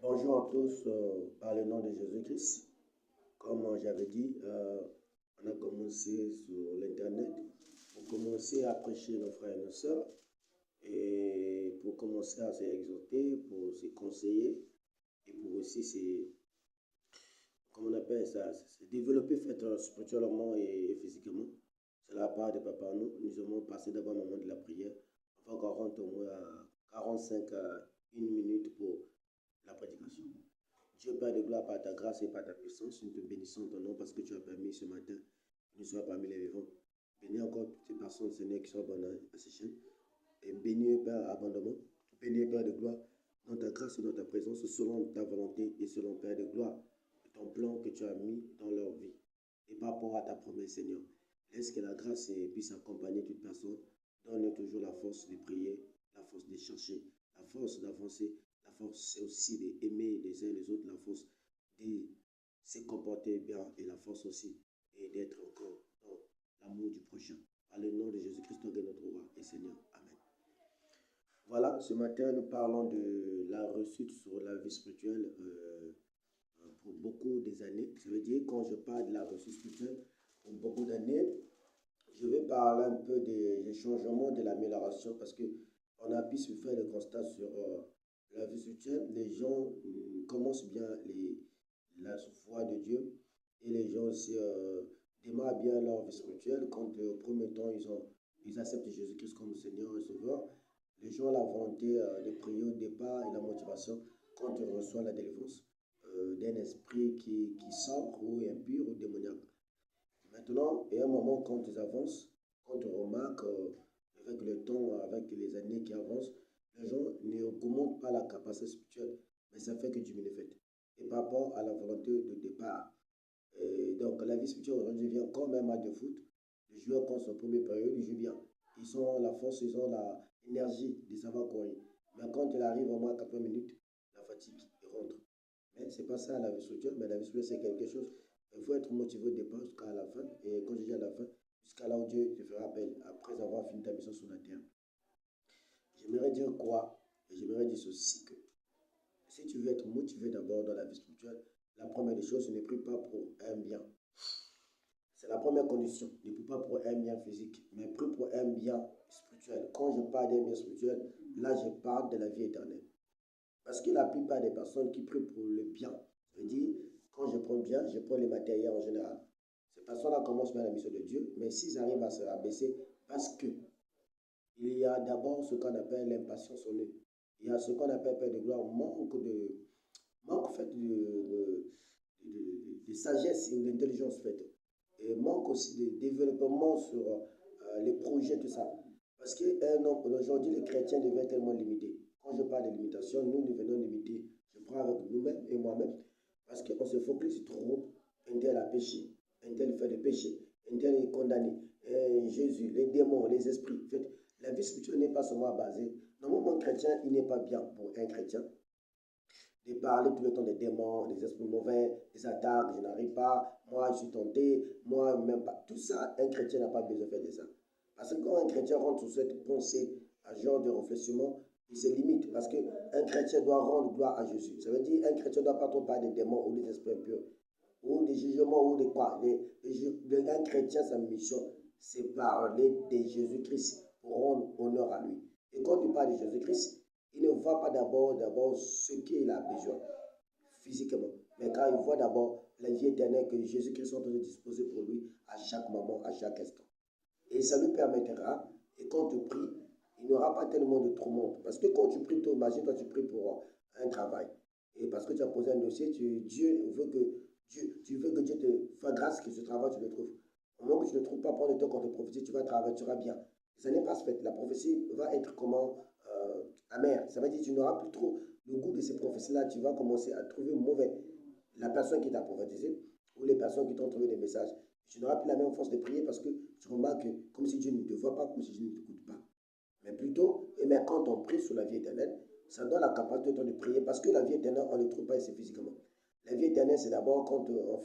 Bonjour à tous, par le nom de Jésus-Christ. Comme j'avais dit, on a commencé sur l'Internet pour commencer à prêcher nos frères et nos sœurs et pour commencer à s'exhorter, pour se conseiller et pour aussi comment on appelle ça, se développer spirituellement et physiquement. C'est la part de Papa. Nous avons passé d'abord le moment de la prière. On va encore rentrer au moins à 45 à 1 minute pour la prédication. Dieu Père de gloire, par ta grâce et par ta puissance, nous te bénissons ton nom parce que tu as permis ce matin que nous soyons parmi les vivants. Bénis encore toutes ces personnes, Seigneur, qui sont abonnées à ces chaînes. Et bénis, Père, abondamment. Bénis, Père de gloire, dans ta grâce et dans ta présence, selon ta volonté et selon, Père de gloire, ton plan que tu as mis dans leur vie. Et par rapport à ta promesse, Seigneur, laisse que la grâce puisse accompagner toute personne. Donne toujours la force de prier, la force de chercher, la force d'avancer. La force, c'est aussi d'aimer les uns les autres, la force de se comporter bien et la force aussi et d'être encore dans l'amour du prochain. Par le nom de Jésus-Christ, notre roi et Seigneur. Amen. Voilà, ce matin, nous parlons de la réussite sur la vie spirituelle pour beaucoup des années. Ça veut dire, quand je parle de la réussite spirituelle pour beaucoup d'années, je vais parler un peu des changements, de l'amélioration, parce qu'on a pu se faire le constat sur la vie spirituelle. Les gens commencent bien la foi de Dieu et les gens aussi démarrent bien leur vie spirituelle quand au premier temps ils acceptent Jésus-Christ comme Seigneur et Sauveur. Les gens ont la volonté de prier au départ et la motivation quand ils reçoivent la délivrance d'un esprit qui sort ou impur ou démoniaque. Maintenant, il y a un moment quand ils avancent, quand on remarque avec le temps, avec les années qui avancent, les gens n'augmentent pas la capacité spirituelle, mais ça fait que diminuer fait. Et par rapport à la volonté de départ. Donc la vie spirituelle aujourd'hui devient comme un match de foot. Les joueurs, quand sont en première période, ils jouent bien. Ils ont la force, ils ont l'énergie de savoir courir. Mais quand il arrive au moins 80 minutes, la fatigue, ils rentrent. Mais ce n'est pas ça la vie spirituelle, mais la vie spirituelle, c'est quelque chose. Il faut être motivé au départ jusqu'à la fin. Et quand je dis à la fin, jusqu'à là où Dieu te fera appel, après avoir fini ta mission sur la terre. J'aimerais dire quoi? Et j'aimerais dire ceci que si tu veux être motivé d'abord dans la vie spirituelle, la première des choses, ne prie pas pour un bien. C'est la première condition. Ne prie pas pour un bien physique, mais prie pour un bien spirituel. Quand je parle d'un bien spirituel, là, je parle de la vie éternelle. Parce que la plupart des personnes qui prient pour le bien, je dis, quand je prends bien, je prends les matériels en général. Ces personnes-là commencent bien la mission de Dieu, mais s'ils arrivent à se rabaisser, parce que il y a d'abord ce qu'on appelle l'impatience en eux. Il y a ce qu'on appelle, Père de gloire, manque en fait, de sagesse et d'intelligence faite. Et manque aussi de développement sur les projets, tout ça. Parce qu'aujourd'hui, les chrétiens deviennent tellement limités. Quand je parle de limitation, nous devenons limités. Je prends avec nous-mêmes et moi-même. Parce qu'on se focalise trop. Un tel a péché. Un tel fait des péchés. Un tel est condamné. Jésus, les démons, les esprits. En fait, la vie spirituelle n'est pas seulement basée. Normalement, un chrétien, il n'est pas bien pour un chrétien de parler tout le temps des démons, des esprits mauvais, des attaques, je n'arrive pas, moi je suis tenté, moi même pas. Tout ça, un chrétien n'a pas besoin de faire de ça. Parce que quand un chrétien rentre sur cette pensée, à ce genre de réflexion, il se limite. Parce qu'un chrétien doit rendre gloire à Jésus. Ça veut dire qu'un chrétien ne doit pas trop parler des démons ou des esprits impurs, ou des jugements, ou des quoi. Un chrétien, sa mission, c'est parler de Jésus-Christ pour rendre honneur à lui. Et quand tu parles de Jésus-Christ, il ne voit pas d'abord ce qu'il a besoin physiquement, mais quand il voit d'abord la vie éternelle que Jésus-Christ est en train de disposer pour lui à chaque moment, à chaque instant. Et ça lui permettra, et quand tu pries, il n'y aura pas tellement de tourmente. Parce que quand tu pries, imagine-toi, tu pries pour un travail. Et parce que tu as posé un dossier, Dieu veut que Dieu te fasse grâce que ce travail, tu le trouves. Au moment que tu ne le trouves pas, pendant le temps qu'on te prophétise, tu vas travailler, tu seras bien. Ça n'est pas fait. La prophétie va être comment amère. Ça veut dire que tu n'auras plus trop le goût de ces prophéties-là. Tu vas commencer à trouver mauvais la personne qui t'a prophétisé ou les personnes qui t'ont trouvé des messages. Tu n'auras plus la même force de prier parce que tu remarques comme si Dieu ne te voit pas, comme si Dieu ne t'écoute pas. Mais plutôt, mais quand on prie sur la vie éternelle, ça donne la capacité de prier parce que la vie éternelle, on ne le trouve pas ici physiquement. La vie éternelle, c'est d'abord quand on